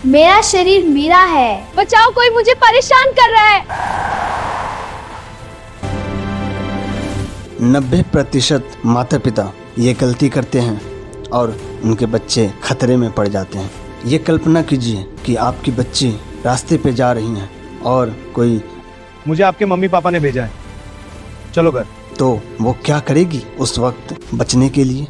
मेरा शरीर मेरा है। बचाओ, कोई मुझे परेशान कर रहा है। 90% माता पिता ये गलती करते हैं और उनके बच्चे खतरे में पड़ जाते हैं। ये कल्पना कीजिए कि आपकी बच्ची रास्ते पे जा रही हैं और कोई मुझे आपके मम्मी पापा ने भेजा है, चलो घर। तो वो क्या करेगी उस वक्त बचने के लिए?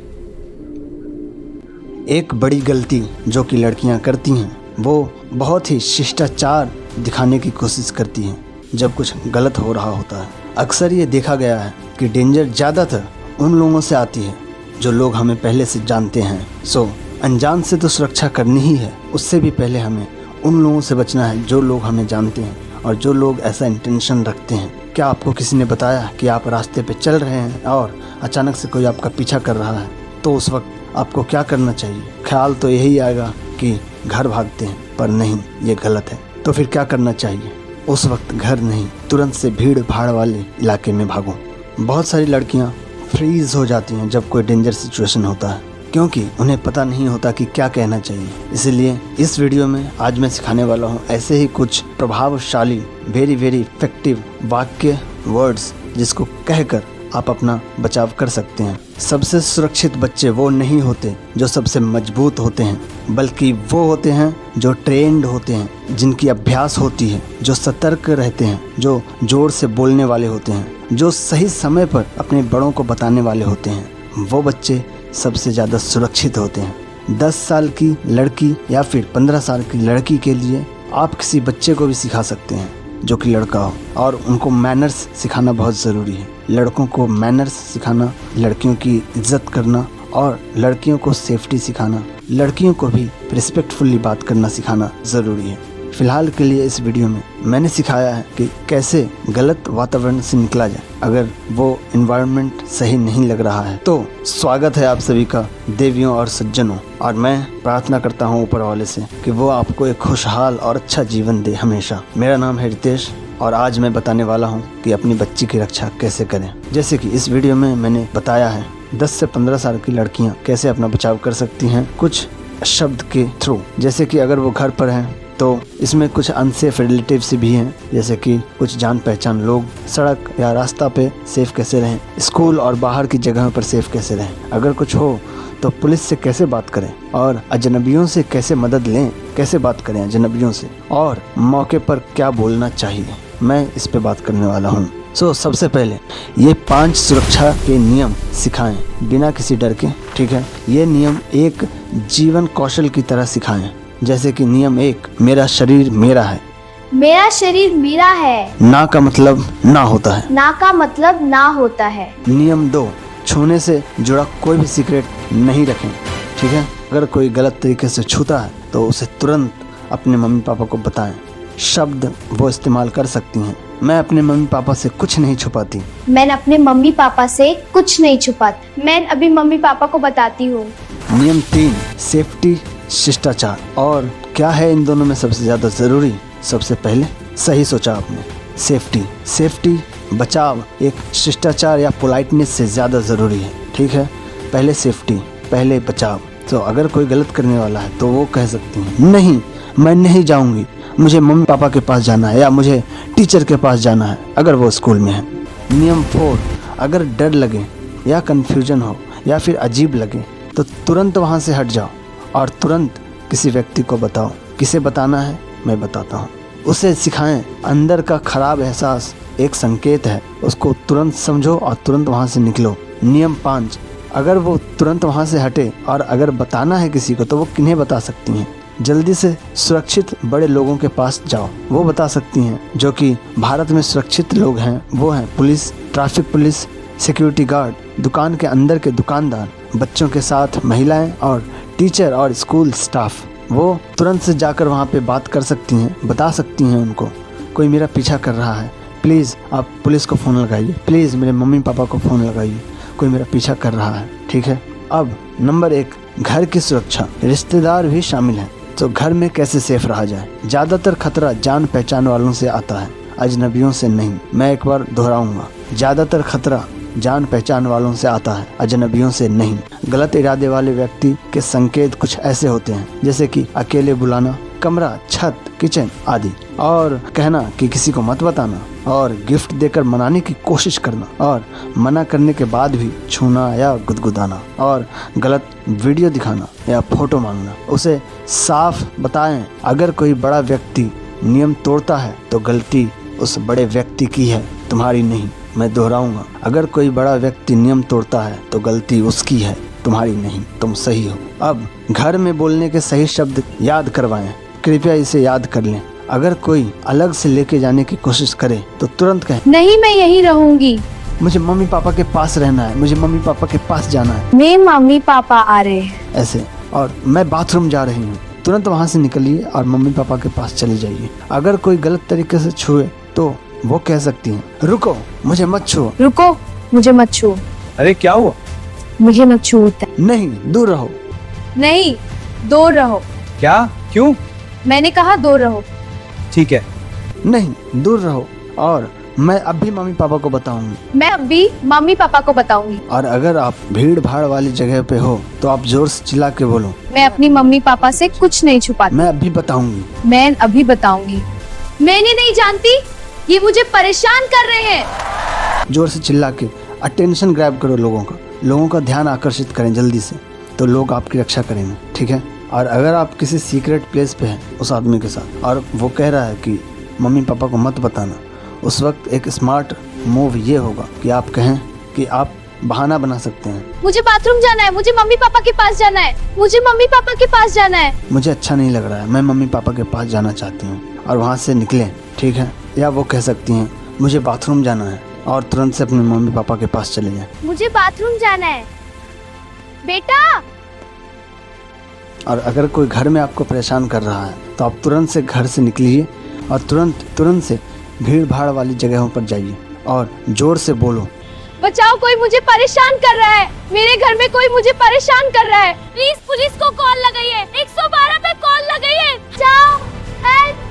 एक बड़ी गलती जो कि लड़कियां करती हैं वो बहुत ही शिष्टाचार दिखाने की कोशिश करती हैं जब कुछ गलत हो रहा होता है। अक्सर ये देखा गया है कि डेंजर ज़्यादातर उन लोगों से आती है जो लोग हमें पहले से जानते हैं। सो अनजान से तो सुरक्षा करनी ही है, उससे भी पहले हमें उन लोगों से बचना है जो लोग हमें जानते हैं और जो लोग ऐसा इंटेंशन रखते हैं। क्या आपको किसी ने बताया कि आप रास्ते पे चल रहे हैं और अचानक से कोई आपका पीछा कर रहा है, तो उस वक्त आपको क्या करना चाहिए? ख्याल तो यही आएगा कि घर भागते हैं, पर नहीं, ये गलत है। तो फिर क्या करना चाहिए? उस वक्त घर नहीं, तुरंत से भीड़ भाड़ वाले इलाके में भागो। बहुत सारी लड़कियां फ्रीज हो जाती हैं जब कोई डेंजर सिचुएशन होता है, क्योंकि उन्हें पता नहीं होता कि क्या कहना चाहिए। इसलिए इस वीडियो में आज मैं सिखाने वाला हूँ ऐसे ही कुछ प्रभावशाली वेरी इफेक्टिव वाक्य, वर्ड्स, जिसको कहकर आप अपना बचाव कर सकते हैं। सबसे सुरक्षित बच्चे वो नहीं होते जो सबसे मजबूत होते हैं, बल्कि वो होते हैं जो ट्रेंड होते हैं, जिनकी अभ्यास होती है, जो सतर्क रहते हैं, जो जोर से बोलने वाले होते हैं, जो सही समय पर अपने बड़ों को बताने वाले होते हैं। वो बच्चे सबसे ज़्यादा सुरक्षित होते हैं। 10 साल की लड़की या फिर 15 साल की लड़की के लिए आप किसी बच्चे को भी सिखा सकते हैं जो कि लड़का हो, और उनको मैनर्स सिखाना बहुत ज़रूरी है। लड़कों को मैनर्स सिखाना, लड़कियों की इज्जत करना और लड़कियों को सेफ्टी सिखाना, लड़कियों को भी रिस्पेक्टफुली बात करना सिखाना ज़रूरी है। फ़िलहाल के लिए इस वीडियो में मैंने सिखाया है कि कैसे गलत वातावरण से निकला जाए अगर वो एनवायरनमेंट सही नहीं लग रहा है। तो स्वागत है आप सभी का देवियों और सज्जनों, और मैं प्रार्थना करता हूँ ऊपर वाले से कि वो आपको एक खुशहाल और अच्छा जीवन दे हमेशा। मेरा नाम है रितेश और आज मैं बताने वाला हूँ कि अपनी बच्ची की रक्षा कैसे करें। जैसे कि इस वीडियो में मैंने बताया है 10 से 15 साल की लड़कियाँ कैसे अपना बचाव कर सकती हैं कुछ शब्द के थ्रू। जैसे कि अगर वो घर पर हैं तो इसमें कुछ अनसेफ रिलेटिव्स भी हैं, जैसे कि कुछ जान पहचान लोग। सड़क या रास्ता पे सेफ कैसे रहें, स्कूल और बाहर की जगहों पर सेफ कैसे रहें, अगर कुछ हो तो पुलिस से कैसे बात करें और अजनबियों से कैसे मदद लें, कैसे बात करें अजनबियों से, और मौके पर क्या बोलना चाहिए, मैं इस पे बात करने वाला हूँ। सबसे पहले ये 5 सुरक्षा के नियम सिखाएं बिना किसी डर के, ठीक है? ये नियम एक जीवन कौशल की तरह सिखाएं। जैसे कि नियम 1, मेरा शरीर मेरा है। मेरा शरीर मेरा है। ना का मतलब ना होता है। ना का मतलब ना होता है। नियम 2, छूने से जुड़ा कोई भी सीक्रेट नहीं रखें, ठीक है? अगर कोई गलत तरीके से छूता है तो उसे तुरंत अपने मम्मी पापा को बताएं। शब्द वो इस्तेमाल कर सकती हैं, मैं अपने मम्मी पापा से कुछ नहीं छुपाती। मैं अपने मम्मी पापा से कुछ नहीं छुपाती, मैं अभी मम्मी पापा को बताती हूँ। नियम 3, सेफ्टी, शिष्टाचार। और क्या है इन दोनों में सबसे ज़्यादा ज़रूरी? सबसे पहले सही सोचा आपने, सेफ्टी बचाव एक शिष्टाचार या पोलाइटनेस से ज़्यादा ज़रूरी है, ठीक है? पहले सेफ्टी, पहले बचाव। तो अगर कोई गलत करने वाला है तो वो कह सकती हैं, नहीं मैं नहीं जाऊंगी, मुझे मम्मी पापा के पास जाना है या मुझे टीचर के पास जाना है, अगर वो स्कूल में है। नियम 4, अगर डर लगे या कन्फ्यूजन हो या फिर अजीब लगे तो तुरंत वहाँ से हट जाओ और तुरंत किसी व्यक्ति को बताओ। किसे बताना है मैं बताता हूँ। उसे सिखाएं, अंदर का खराब एहसास एक संकेत है, उसको तुरंत समझो और तुरंत वहाँ से निकलो। नियम 5, अगर वो तुरंत वहाँ से हटे और अगर बताना है किसी को तो वो किन्हें बता सकती हैं? जल्दी से सुरक्षित बड़े लोगों के पास जाओ, वो बता सकती हैं। जो कि भारत में सुरक्षित लोग हैं वो हैं police, traffic police, security guard, दुकान के अंदर के दुकानदार, बच्चों के साथ महिलाएं और टीचर और स्कूल स्टाफ। वो तुरंत से जाकर वहाँ पे बात कर सकती हैं, बता सकती हैं उनको, कोई मेरा पीछा कर रहा है, प्लीज़ आप पुलिस को फ़ोन लगाइए, प्लीज़ मेरे मम्मी पापा को फ़ोन लगाइए, कोई मेरा पीछा कर रहा है, ठीक है? अब नंबर 1, घर की सुरक्षा, रिश्तेदार भी शामिल हैं। तो घर में कैसे सेफ रहा जाए? ज़्यादातर खतरा जान पहचान वालों से आता है, अजनबियों से नहीं। मैं एक बार दोहराऊंगा, ज़्यादातर खतरा जान पहचान वालों से आता है, अजनबियों से नहीं। गलत इरादे वाले व्यक्ति के संकेत कुछ ऐसे होते हैं, जैसे कि अकेले बुलाना, कमरा, छत, किचन आदि, और कहना कि किसी को मत बताना, और गिफ्ट देकर मनाने की कोशिश करना, और मना करने के बाद भी छूना या गुदगुदाना, और गलत वीडियो दिखाना या फोटो मांगना। उसे साफ बताएं, अगर कोई बड़ा व्यक्ति नियम तोड़ता है तो गलती उस बड़े व्यक्ति की है, तुम्हारी नहीं। मैं दोहराऊंगा, अगर कोई बड़ा व्यक्ति नियम तोड़ता है तो गलती उसकी है, तुम्हारी नहीं, तुम सही हो। अब घर में बोलने के सही शब्द याद करवाएं, कृपया इसे याद कर लें। अगर कोई अलग से लेके जाने की कोशिश करे तो तुरंत कहें, नहीं, मैं यहीं रहूंगी। मुझे मम्मी पापा के पास रहना है, मुझे मम्मी पापा के पास जाना है, मेरे मम्मी पापा आ रहे हैं। ऐसे। और मैं बाथरूम जा रही हूँ, तुरंत वहाँ से निकलिए और मम्मी पापा के पास चले जाइए। अगर कोई गलत तरीके से छुए तो वो कह सकती हैं, रुको, मुझे मत छुओ। रुको, मुझे मत छुओ। अरे क्या हुआ? मुझे मत छूता। नहीं, दूर रहो। नहीं, दूर रहो। क्या? क्यों? मैंने कहा दूर रहो। ठीक है। नहीं, दूर रहो। और मैं अभी मम्मी पापा को बताऊंगी। मैं अभी मम्मी पापा को बताऊंगी। और अगर आप भीड़ भाड़ वाली जगह पे हो तो आप जोर से चिल्ला के बोलो, मैं अपनी मम्मी पापा से कुछ नहीं छुपाती। मैं अभी बताऊंगी। मैं अभी बताऊंगी। मैंने नहीं जानती, ये मुझे परेशान कर रहे हैं। जोर से चिल्ला के अटेंशन ग्रैब करो लोगों का ध्यान आकर्षित करें जल्दी से, तो लोग आपकी रक्षा करेंगे, ठीक है। और अगर आप किसी सीक्रेट प्लेस पे हैं उस आदमी के साथ और वो कह रहा है कि मम्मी पापा को मत बताना, उस वक्त एक स्मार्ट मूव ये होगा कि आप कहें कि आप बहाना बना सकते हैं, मुझे बाथरूम जाना है, मुझे मम्मी पापा के पास जाना है, मुझे मम्मी पापा के पास जाना है। मुझे अच्छा नहीं लग रहा है, मैं मम्मी पापा के पास जाना चाहती हूँ, और वहाँ से निकलें, ठीक है। या वो कह सकती हैं, मुझे बाथरूम जाना है, और तुरंत से अपने मम्मी पापा के पास चले जाएं। मुझे बाथरूम जाना है बेटा। और अगर कोई घर में आपको परेशान कर रहा है तो आप तुरंत से घर से निकलिए और तुरंत से भीड़ भाड़ वाली जगहों पर जाइए और जोर से बोलो, बचाओ, कोई मुझे परेशान कर रहा है, मेरे घर में कोई मुझे परेशान कर रहा है। प्लीज पुलिस को कॉल लगाइए, 112 पे कॉल लगाइए। जाओ, हेल्प।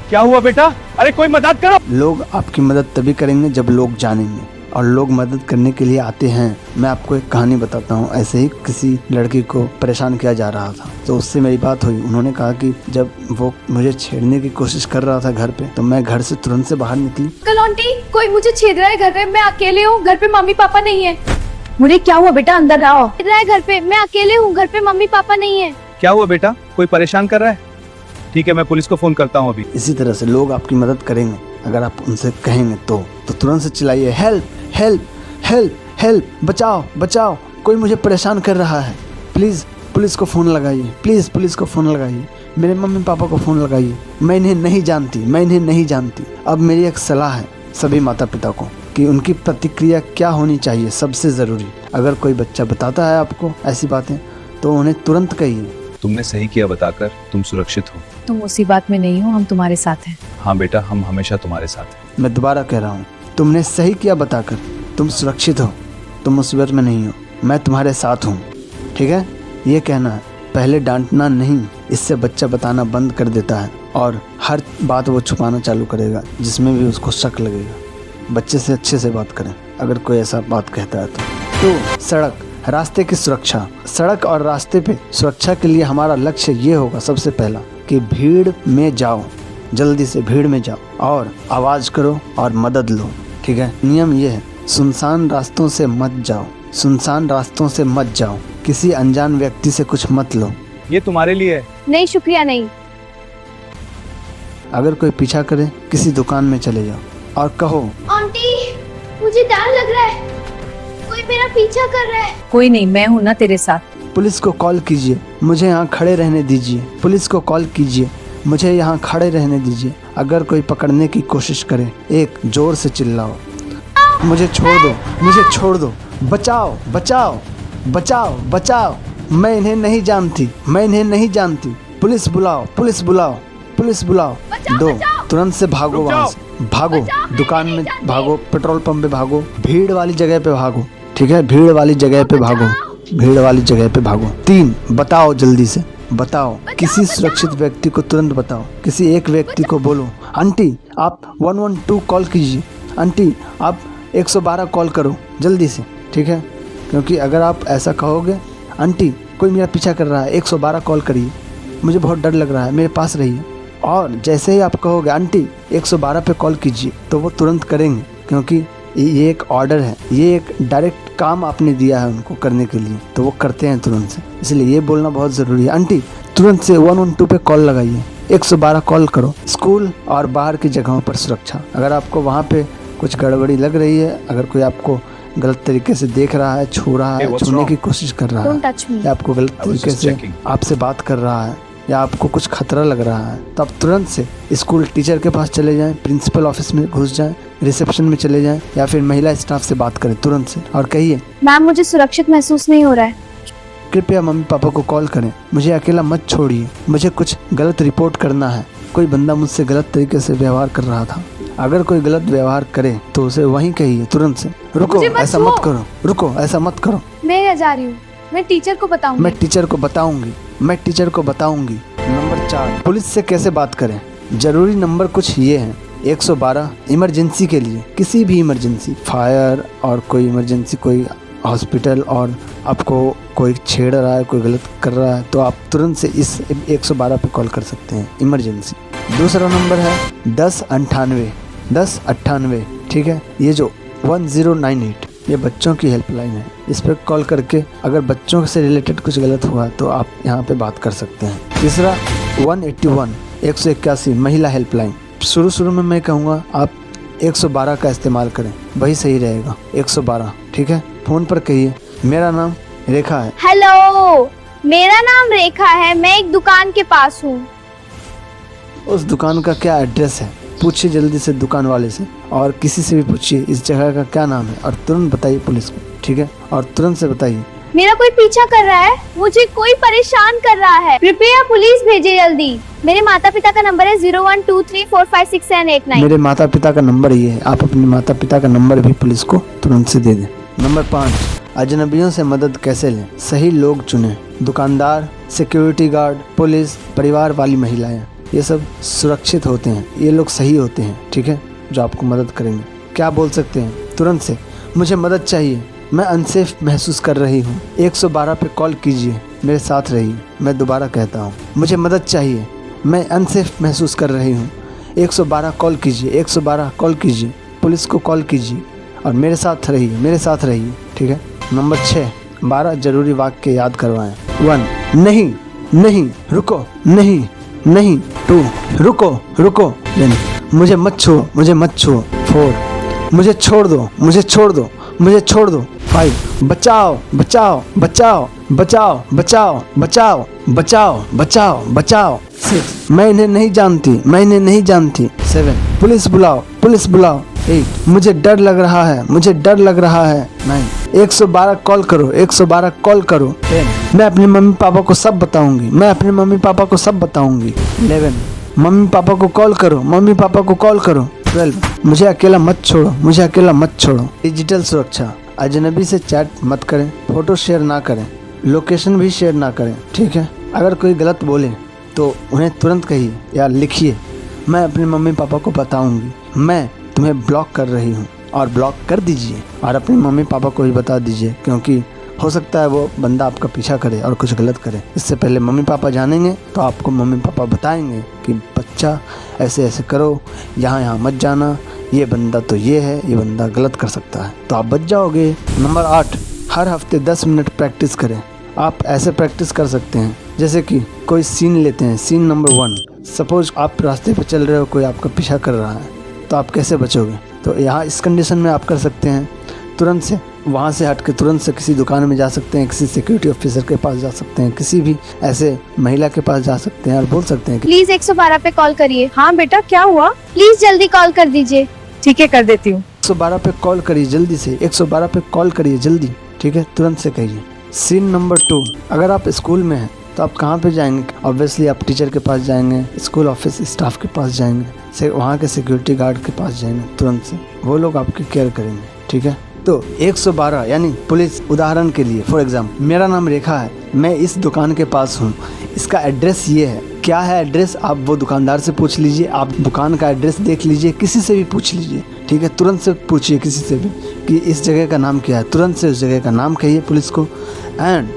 क्या हुआ बेटा? अरे कोई मदद करो। लोग आपकी मदद तभी करेंगे जब लोग जानेंगे, और लोग मदद करने के लिए आते हैं। मैं आपको एक कहानी बताता हूँ। ऐसे ही किसी लड़की को परेशान किया जा रहा था, तो उससे मेरी बात हुई। उन्होंने कहा कि जब वो मुझे छेड़ने की कोशिश कर रहा था घर पे, तो मैं घर से तुरंत से बाहर निकली। अंकल आंटी, कोई मुझे छेड़ रहा है घर पे, मैं अकेले हूँ, घर पे मम्मी पापा नहीं है। मुझे क्या हुआ बेटा, अंदर आओ। छेड़ रहा है घर पे, मैं अकेले हूँ, घर पे मम्मी पापा नहीं है। क्या हुआ बेटा? कोई परेशान कर रहा है? ठीक है, मैं पुलिस को फोन करता हूँ अभी। इसी तरह से लोग आपकी मदद करेंगे अगर आप उनसे कहेंगे तो तुरंत से चिल्लाइए, हेल्प हेल्प हेल्प हेल्प, बचाओ बचाओ, कोई मुझे परेशान कर रहा है, प्लीज़ पुलिस को फ़ोन लगाइए, प्लीज़ पुलिस को फ़ोन लगाइए, मेरे मम्मी पापा को फ़ोन लगाइए, मैं इन्हें नहीं जानती, मैं इन्हें नहीं जानती। अब मेरी एक सलाह है सभी माता पिता को कि उनकी प्रतिक्रिया क्या होनी चाहिए। सबसे ज़रूरी, अगर कोई बच्चा बताता है आपको ऐसी बातें तो उन्हें तुरंत कहिए, तुमने सही किया बताकर, तुम सुरक्षित हो। तुम मुसीबत में नहीं हो, हम तुम्हारे साथ हैं। हाँ बेटा, हम हमेशा तुम्हारे साथ हैं। मैं दोबारा कह रहा हूँ, तुमने सही किया बताकर, तुम सुरक्षित हो, तुम मुसीबत में नहीं हो, मैं तुम्हारे साथ हूँ, ठीक है। ये कहना है, पहले डांटना नहीं, इससे बच्चा बताना बंद कर देता है और हर बात वो छुपाना चालू करेगा जिसमें भी उसको शक लगेगा। बच्चे से अच्छे से बात करें अगर कोई ऐसा बात कहता है तो सड़क, रास्ते की सुरक्षा। सड़क और रास्ते पे सुरक्षा के लिए हमारा लक्ष्य ये होगा सबसे पहला कि भीड़ में जाओ, जल्दी से भीड़ में जाओ और आवाज़ करो और मदद लो, ठीक है। नियम ये है, सुनसान रास्तों से मत जाओ, सुनसान रास्तों से मत जाओ, किसी अनजान व्यक्ति से कुछ मत लो। ये तुम्हारे लिए है। नहीं शुक्रिया, नहीं। अगर कोई पीछा करे, किसी दुकान में चले जाओ और कहो, आंटी, मुझे डर लग रहा है, कोई मेरा पीछा कर रहा है। कोई नहीं, मैं हूं ना तेरे साथ। पुलिस को कॉल कीजिए, मुझे यहाँ खड़े रहने दीजिए, पुलिस को कॉल कीजिए, मुझे यहाँ खड़े रहने दीजिए। अगर कोई पकड़ने की कोशिश करे, एक जोर से चिल्लाओ, मुझे छोड़ दो, मुझे छोड़ दो, बचाओ बचाओ बचाओ बचाओ, मैं इन्हें नहीं जानती, मैं इन्हें नहीं जानती, पुलिस बुलाओ पुलिस बुलाओ पुलिस बुलाओ। दो, तुरंत से भागो, वहाँ से भागो, दुकान में भागो, पेट्रोल पंप पे भागो, भीड़ वाली जगह पे भागो, ठीक है, भीड़ वाली जगह पे भागो, भीड़ वाली जगह पे भागो। 3, बताओ, जल्दी से बताओ, किसी सुरक्षित व्यक्ति को तुरंत बताओ, किसी एक व्यक्ति को बोलो, आंटी आप 112 कॉल कीजिए, आंटी आप 112 कॉल करो जल्दी से, ठीक है। क्योंकि अगर आप ऐसा कहोगे, आंटी कोई मेरा पीछा कर रहा है, 112 कॉल करिए, मुझे बहुत डर लग रहा है, मेरे पास रहिए। और जैसे ही आप कहोगे आंटी 112 पे कॉल कीजिए, तो वो तुरंत करेंगे, क्योंकि ये एक ऑर्डर है, ये एक डायरेक्ट काम आपने दिया है उनको करने के लिए, तो वो करते हैं तुरंत से। इसलिए ये बोलना बहुत ज़रूरी है, आंटी तुरंत से 112 पे कॉल लगाइए, 112 कॉल करो। स्कूल और बाहर की जगहों पर सुरक्षा, अगर आपको वहाँ पे कुछ गड़बड़ी लग रही है, अगर कोई आपको गलत तरीके से देख रहा है, छू रहा है, छूने की कोशिश कर रहा Don't है, touch me. या आपको गलत तरीके से आपसे बात कर रहा है, या आपको कुछ खतरा लग रहा है, तो आप तुरंत से स्कूल टीचर के पास चले जाएं, प्रिंसिपल ऑफिस में घुस जाएं, रिसेप्शन में चले जाएं, या फिर महिला स्टाफ से बात करें तुरंत से और कहिए मैम मुझे सुरक्षित महसूस नहीं हो रहा है। कृपया मम्मी पापा को कॉल करें, मुझे अकेला मत छोड़िए, मुझे कुछ गलत रिपोर्ट करना है। कोई बंदा मुझसे गलत तरीके से व्यवहार कर रहा था। अगर कोई गलत व्यवहार करे तो उसे वहीं कहिए तुरंत से, रुको मुझे मत ऐसा छुओ। मत करो, रुको ऐसा मत करो, मैं जा रही हूँ, मैं टीचर को बताऊंगी। मैं टीचर को बताऊंगी, मैं टीचर को बताऊंगी। नंबर 4, पुलिस से कैसे बात करें। जरूरी नंबर कुछ ये हैं, 112 इमरजेंसी के लिए, किसी भी इमरजेंसी, फायर और कोई इमरजेंसी, कोई हॉस्पिटल, और आपको कोई छेड़ रहा है, कोई गलत कर रहा है, तो आप तुरंत से इस 112 पे कॉल कर सकते हैं, इमरजेंसी। दूसरा नंबर है 1098, ठीक है, ये जो 1098, ये बच्चों की हेल्पलाइन है। इस पर कॉल करके अगर बच्चों से रिलेटेड कुछ गलत हुआ तो आप यहाँ पे बात कर सकते हैं। तीसरा 181 महिला हेल्पलाइन। शुरू में मैं कहूँगा आप 112 का इस्तेमाल करें, वही सही रहेगा, 112, ठीक है। फ़ोन पर कहिए मेरा नाम रेखा है। हेलो, मेरा नाम रेखा है, मैं एक दुकान के पास हूँ। उस दुकान का क्या एड्रेस है, पूछिए जल्दी से दुकान वाले से, और किसी से भी पूछिए इस जगह का क्या नाम है, और तुरंत बताइए पुलिस को, ठीक है, और तुरंत से बताइए। मेरा कोई पीछा कर रहा है, मुझे कोई परेशान कर रहा है, कृपया पुलिस भेजिए जल्दी। मेरे माता पिता का नंबर है 0123456789। मेरे माता पिता का नंबर ये है, आप अपने माता पिता का नंबर भी पुलिस को तुरंत से दे दें। नंबर 5, अजनबियों से मदद कैसे लें। सही लोग चुनें, दुकानदार, सिक्योरिटी गार्ड, पुलिस, परिवार वाली महिलाएं, ये सब सुरक्षित होते हैं, ये लोग सही होते हैं, ठीक है, जो आपको मदद करेंगे। क्या बोल सकते हैं तुरंत से, मुझे मदद चाहिए, मैं अनसेफ महसूस कर रही हूँ, 112 पे कॉल कीजिए, मेरे साथ रहिए। मैं दोबारा कहता हूँ, मुझे मदद चाहिए, मैं अनसेफ महसूस कर रही हूँ, 112 कॉल कीजिए, 112 कॉल कीजिए, पुलिस को कॉल कीजिए और मेरे साथ रहिए, मेरे साथ रहिए, ठीक है। नंबर 6, 12 जरूरी वाक्य याद करवाएं। 1, नहीं, नहीं, रुको, नहीं, नहीं। 2, रुको, मुझे मत छुओ, मुझे मत छुओ। 4, मुझे छोड़ दो, मुझे छोड़ दो, मुझे छोड़ दो। 5, बचाओ, बचाओ, बचाओ, बचाओ, बचाओ, बचाओ, बचाओ, बचाओ, बचाओ। 6, मैं इन्हें नहीं जानती, मैं इन्हें नहीं जानती। 7, पुलिस बुलाओ, पुलिस बुलाओ। 8, मुझे डर लग रहा है, मुझे डर लग रहा है। 9, 112 कॉल करो, 112 कॉल करो। 10, मैं अपने मम्मी पापा को सब बताऊंगी, मैं अपने मम्मी पापा को सब बताऊंगी। 11, मम्मी पापा को कॉल करो, मम्मी पापा को कॉल करो। 12, मुझे अकेला मत छोड़ो, मुझे अकेला मत छोड़ो। डिजिटल सुरक्षा, अजनबी से चैट मत करें, फोटो शेयर ना करें, लोकेशन भी शेयर ना करें, ठीक है। अगर कोई गलत बोले तो उन्हें तुरंत कहिए या लिखिए, मैं अपने मम्मी पापा को बताऊंगी, मैं तुम्हें ब्लॉक कर रही हूँ, और ब्लॉक कर दीजिए और अपने मम्मी पापा को भी बता दीजिए, क्योंकि हो सकता है वो बंदा आपका पीछा करे और कुछ गलत करे। इससे पहले मम्मी पापा जानेंगे तो आपको मम्मी पापा बताएंगे कि बच्चा ऐसे ऐसे करो, यहाँ मत जाना, ये बंदा तो ये है, ये बंदा गलत कर सकता है, तो आप बच जाओगे। नंबर 8, हर हफ्ते 10 मिनट प्रैक्टिस करें। आप ऐसे प्रैक्टिस कर सकते हैं जैसे कि कोई सीन लेते हैं। सीन नंबर 1, सपोज आप रास्ते पर चल रहे हो, कोई आपका पीछा कर रहा है, तो आप कैसे बचोगे। तो यहाँ इस कंडीशन में आप कर सकते हैं, तुरंत से वहाँ से हट के तुरंत से किसी दुकान में जा सकते हैं, किसी सिक्योरिटी ऑफिसर के पास जा सकते हैं, किसी भी ऐसे महिला के पास जा सकते हैं और बोल सकते हैं कि प्लीज 112 पे कॉल करिए। हाँ बेटा, क्या हुआ? प्लीज जल्दी कॉल कर दीजिए। ठीक है, कर देती हूँ। 112 पे कॉल करिए जल्दी से, 112 पे कॉल करिए जल्दी, ठीक है, तुरंत से कहिए। सीन नंबर 2, अगर आप स्कूल में हैं तो आप कहाँ पे जाएंगे। ऑब्वियसली आप टीचर के पास जाएंगे, स्कूल ऑफिस स्टाफ के पास जाएंगे, से वहाँ के सिक्योरिटी गार्ड के पास जाएंगे, तुरंत से वो लोग आपकी केयर करेंगे, ठीक है। तो 112 यानी पुलिस। उदाहरण के लिए फॉर एग्जाम्पल, मेरा नाम रेखा है, मैं इस दुकान के पास हूँ, इसका एड्रेस ये है। क्या है एड्रेस, आप वो दुकानदार से पूछ लीजिए, आप दुकान का एड्रेस देख लीजिए, किसी से भी पूछ लीजिए, ठीक है, तुरंत से पूछिए किसी से भी कि इस जगह का नाम क्या है, तुरंत से उस जगह का नाम कहिए पुलिस को। एंड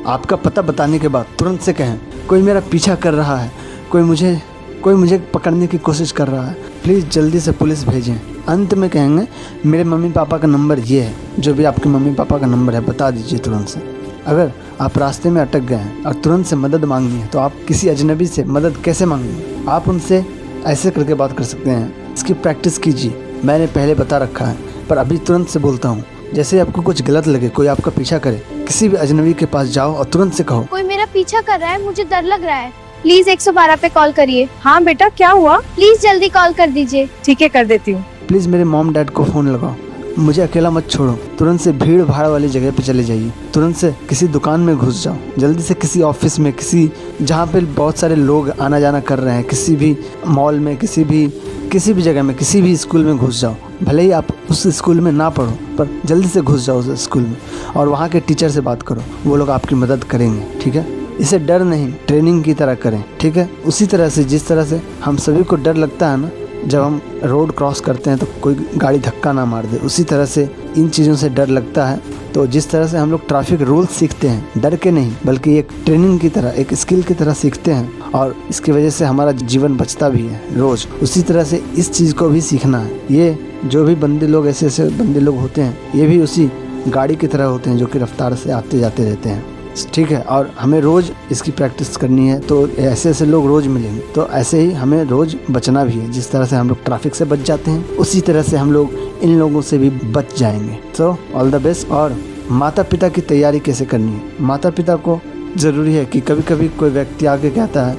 आपका पता बताने के बाद तुरंत से कहें कोई मेरा पीछा कर रहा है, कोई मुझे पकड़ने की कोशिश कर रहा है। प्लीज़ जल्दी से पुलिस भेजें। अंत में कहेंगे मेरे मम्मी पापा का नंबर ये है, जो भी आपके मम्मी पापा का नंबर है बता दीजिए तुरंत से। अगर आप रास्ते में अटक गए हैं और तुरंत से मदद मांगनी है तो आप किसी अजनबी से मदद कैसे मांगेंगे? आप उनसे ऐसे करके बात कर सकते हैं। इसकी प्रैक्टिस कीजिए, मैंने पहले बता रखा है, पर अभी तुरंत से बोलता हूँ। जैसे आपको कुछ गलत लगे, कोई आपका पीछा करे, किसी भी अजनबी के पास जाओ और तुरंत से कहो कोई मेरा पीछा कर रहा है, मुझे डर लग रहा है। प्लीज 112 पे कॉल करिए। हाँ बेटा, क्या हुआ? प्लीज जल्दी कॉल कर दीजिए। ठीक है, कर देती हूँ। प्लीज़ मेरे मॉम डैड को फ़ोन लगाओ, मुझे अकेला मत छोड़ो। तुरंत से भीड़ भाड़ वाली जगह पे चले जाइए, तुरंत से किसी दुकान में घुस जाओ, जल्दी से किसी ऑफिस में, किसी जहाँ पे बहुत सारे लोग आना जाना कर रहे हैं, किसी भी मॉल में, किसी भी जगह में, किसी भी स्कूल में घुस जाओ। भले ही आप उस स्कूल में ना पढ़ो, पर जल्दी से घुस जाओ उस स्कूल में और वहाँ के टीचर से बात करो, वो लोग आपकी मदद करेंगे। ठीक है, इसे डर नहीं, ट्रेनिंग की तरह करें। ठीक है, उसी तरह से जिस तरह से हम सभी को डर लगता है ना जब हम रोड क्रॉस करते हैं तो कोई गाड़ी धक्का ना मार दे, उसी तरह से इन चीज़ों से डर लगता है। तो जिस तरह से हम लोग ट्रैफिक रूल्स सीखते हैं डर के नहीं, बल्कि एक ट्रेनिंग की तरह, एक स्किल की तरह सीखते हैं और इसकी वजह से हमारा जीवन बचता भी है रोज़, उसी तरह से इस चीज़ को भी सीखना है। ये जो भी बंदे लोग, ऐसे बंदे लोग होते हैं, ये भी उसी गाड़ी की तरह होते हैं जो कि रफ्तार से आते जाते रहते हैं। ठीक है, और हमें रोज़ इसकी प्रैक्टिस करनी है, तो ऐसे लोग रोज़ मिलेंगे। तो ऐसे ही हमें रोज़ बचना भी है। जिस तरह से हम लोग ट्रैफिक से बच जाते हैं, उसी तरह से हम लोग इन लोगों से भी बच जाएंगे। So all the best. और माता पिता की तैयारी कैसे करनी है? माता पिता को ज़रूरी है कि कभी कभी कोई व्यक्ति आके कहता है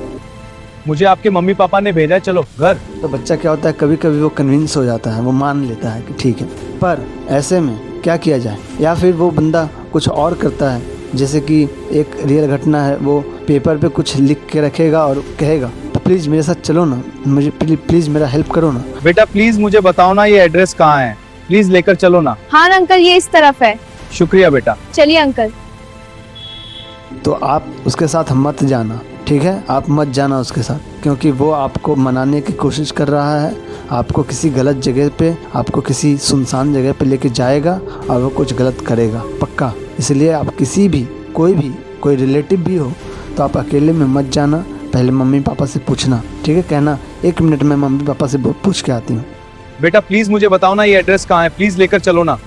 मुझे आपके मम्मी पापा ने भेजा है, चलो घर। तो बच्चा क्या होता है, कभी कभी वो कन्विंस हो जाता है, वो मान लेता है कि ठीक है। पर ऐसे में क्या किया जाए? या फिर वो बंदा कुछ और करता है, जैसे कि एक रियल घटना है, वो पेपर पे कुछ लिख के रखेगा और कहेगा तो प्लीज़ मेरे साथ चलो ना, मुझे प्लीज़ मेरा हेल्प करो ना। बेटा प्लीज मुझे बताओ ना ये एड्रेस कहाँ है, प्लीज लेकर चलो ना। हाँ अंकल, ये इस तरफ है। शुक्रिया बेटा। चलिए अंकल। तो आप उसके साथ मत जाना, ठीक है? आप मत जाना उसके साथ, क्योंकि वो आपको मनाने की कोशिश कर रहा है, आपको किसी गलत जगह पे, आपको किसी सुनसान जगह पे लेके जाएगा और वो कुछ गलत करेगा पक्का। इसलिए आप किसी भी कोई रिलेटिव भी हो तो आप अकेले में मत जाना, पहले मम्मी पापा से पूछना। ठीक है, कहना 1 मिनट में मम्मी पापा से पूछ के आती हूँ। बेटा प्लीज मुझे बताओ ना ये एड्रेस कहाँ है, प्लीज लेकर चलो ना।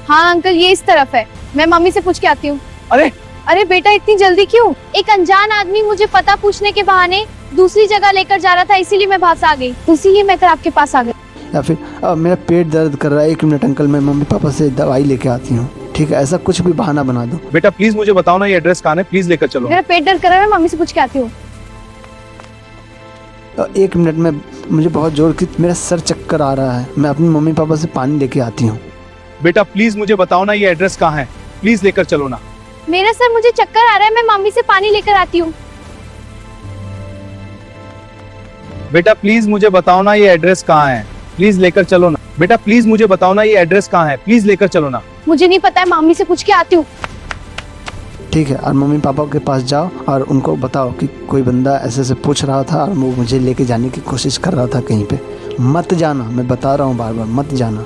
हाँ अंकल, ये इस तरफ है, मैं मम्मी से पूछ के आती हूँ। अरे बेटा इतनी जल्दी क्यों? एक अनजान आदमी मुझे पता पूछने के बहाने दूसरी जगह लेकर जा रहा था, इसीलिए मैं भाग आ गई, इसीलिए मैं आपके पास आ गई। या फिर मेरा पेट दर्द कर रहा है, 1 मिनट अंकल, मैं मम्मी पापा से दवाई लेके आती हूँ। ठीक है, ऐसा कुछ भी बहाना बना दो। बेटा प्लीज मुझे बताओ ना ये एड्रेस कहाँ है, प्लीज लेकर चलो। मेरा पेट दर्द कर रहा है, मैं मम्मी से पूछ के आती हूँ। 1 मिनट में, मुझे बहुत जोर की, मेरा सर चक्कर आ रहा है, मैं अपनी मम्मी पापा से पानी लेके आती हूँ। बेटा प्लीज मुझे बताओ ना ये एड्रेस कहाँ है, प्लीज लेकर चलो ना। मेरा सर, मुझे चक्कर आ रहा है, मैं मम्मी से पानी लेकर आती हूँ। बेटा प्लीज मुझे बताओ ना ये एड्रेस कहाँ है, प्लीज लेकर चलो ना। बेटा प्लीज मुझे बताओ ना ये एड्रेस कहाँ है, प्लीज लेकर चलो ना। मुझे नहीं पता है, मम्मी से पूछ के आती हूँ। ठीक है, और मम्मी पापा के पास जाओ और उनको बताओ कि कोई बंदा ऐसे पूछ रहा था और वो मुझे लेके जाने की कोशिश कर रहा था कहीं पे। मत जाना, मैं बता रहा हूँ बार बार, मत जाना।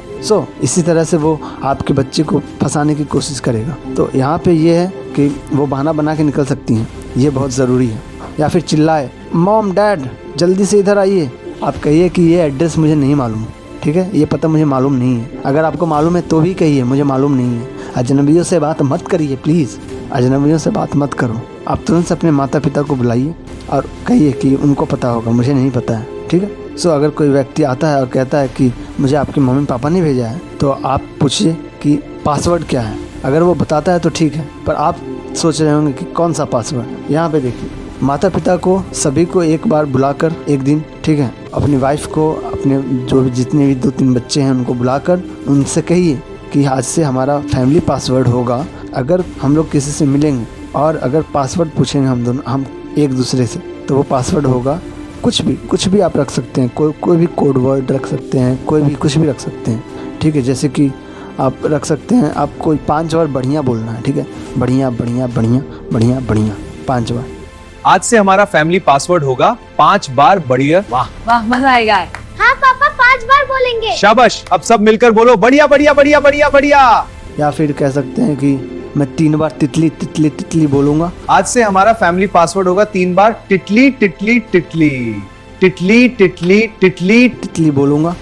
इसी तरह से वो आपके बच्चे को फंसाने की कोशिश करेगा। तो यहाँ पे ये है कि वो बहाना बना के निकल सकती हैं, ये बहुत ज़रूरी है। या फिर चिल्लाए, मॉम डैड जल्दी से इधर आइए। आप कहिए कि ये एड्रेस मुझे नहीं मालूम, ठीक है, ये पता मुझे मालूम नहीं है। अगर आपको मालूम है तो भी कहिए मुझे मालूम नहीं है। अजनबियों से बात मत करिए, प्लीज़ अजनबियों से बात मत करो। आप तुरंत से अपने माता पिता को बुलाइए और कहिए कि उनको पता होगा, मुझे नहीं पता है। ठीक है, अगर कोई व्यक्ति आता है और कहता है कि मुझे आपके मम्मी पापा ने भेजा है, तो आप पूछिए कि पासवर्ड क्या है। अगर वो बताता है तो ठीक है, पर आप सोच रहे होंगे कि कौन सा पासवर्ड। यहाँ पे देखिए, माता पिता को सभी को एक बार बुलाकर एक दिन, ठीक है, अपनी वाइफ को, अपने जो भी जितने भी 2-3 बच्चे हैं उनको बुलाकर उनसे कहिए कि आज से हमारा फैमिली पासवर्ड होगा। अगर हम लोग किसी से मिलेंगे और अगर पासवर्ड पूछेंगे हम एक दूसरे से, तो वो पासवर्ड होगा कुछ भी आप रख सकते हैं, कोई भी कोड वर्ड रख सकते हैं, कोई भी कुछ भी रख सकते हैं। ठीक है, जैसे कि आप रख सकते हैं, आप कोई 5 बार बढ़िया बोलना है। ठीक है, बढ़िया बढ़िया बढ़िया बढ़िया बढ़िया 5 बार। आज से हमारा फैमिली पासवर्ड होगा 5 बार बढ़िया। वाह वाह, मजा आएगा। हाँ पापा, 5 बार बोलेंगे। शाबाश, अब सब मिलकर बोलो बढ़िया बढ़िया बढ़िया बढ़िया बढ़िया। या फिर कह सकते हैं कि मैं 3 बार तितली तितली तितली बोलूंगा। आज से हमारा फैमिली पासवर्ड होगा 3 बार टिटली टिटली टिटली टिटली टिटली टिटली। तितली बोलूंगा,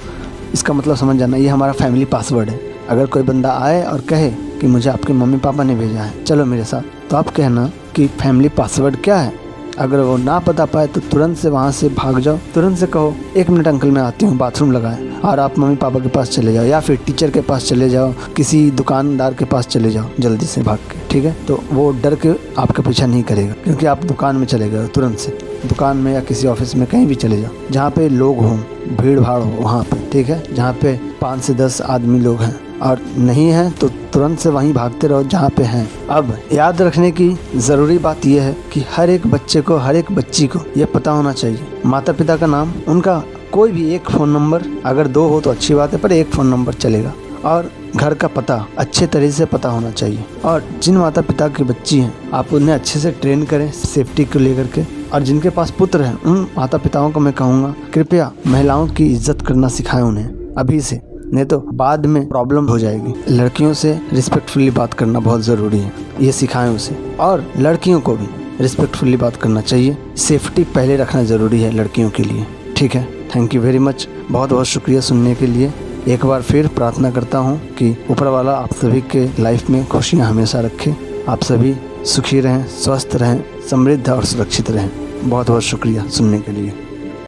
इसका मतलब समझ जाना, ये हमारा फैमिली पासवर्ड है। अगर कोई बंदा आए और कहे कि मुझे आपके मम्मी पापा ने भेजा है, चलो मेरे साथ, तो आप कहना कि फैमिली पासवर्ड क्या है। अगर वो ना बता पाए तो तुरंत से वहाँ से भाग जाओ, तुरंत से कहो 1 मिनट अंकल मैं आती हूँ, बाथरूम लगाए, और आप मम्मी पापा के पास चले जाओ या फिर टीचर के पास चले जाओ, किसी दुकानदार के पास चले जाओ जल्दी से भाग के, ठीक है। तो वो डर के आपका पीछा नहीं करेगा, क्योंकि आप दुकान में चले गए तुरंत से, दुकान में या किसी ऑफिस में कहीं भी चले जाओ जहाँ पे लोग हों, भीड़ भाड़ हो वहाँ पे, ठीक है, जहाँ पे 5 से 10 आदमी लोग हैं, और नहीं है तो तुरंत से वहीं भागते रहो जहाँ पे हैं। अब याद रखने की ज़रूरी बात यह है कि हर एक बच्चे को, हर एक बच्ची को ये पता होना चाहिए, माता पिता का नाम, उनका कोई भी एक फ़ोन नंबर, अगर 2 हो तो अच्छी बात है, पर 1 फ़ोन नंबर चलेगा, और घर का पता अच्छे तरीके से पता होना चाहिए। और जिन माता पिता की बच्ची हैं, आप उन्हें अच्छे से ट्रेन करें सेफ्टी को लेकर के, और जिनके पास पुत्र हैं उन माता पिताओं को मैं कहूँगा कृपया महिलाओं की इज्जत करना सिखाएं उन्हें अभी से, नहीं तो बाद में प्रॉब्लम हो जाएगी। लड़कियों से रिस्पेक्टफुली बात करना बहुत ज़रूरी है, ये सिखाएं उसे, और लड़कियों को भी रिस्पेक्टफुली बात करना चाहिए। सेफ्टी पहले रखना ज़रूरी है लड़कियों के लिए, ठीक है। थैंक यू वेरी मच, बहुत बहुत शुक्रिया सुनने के लिए। एक बार फिर प्रार्थना करता हूँ कि ऊपर वाला आप सभी के लाइफ में खुशियाँ हमेशा रखे, आप सभी सुखी रहें, स्वस्थ रहें, समृद्ध और सुरक्षित रहें। बहुत बहुत शुक्रिया सुनने के लिए।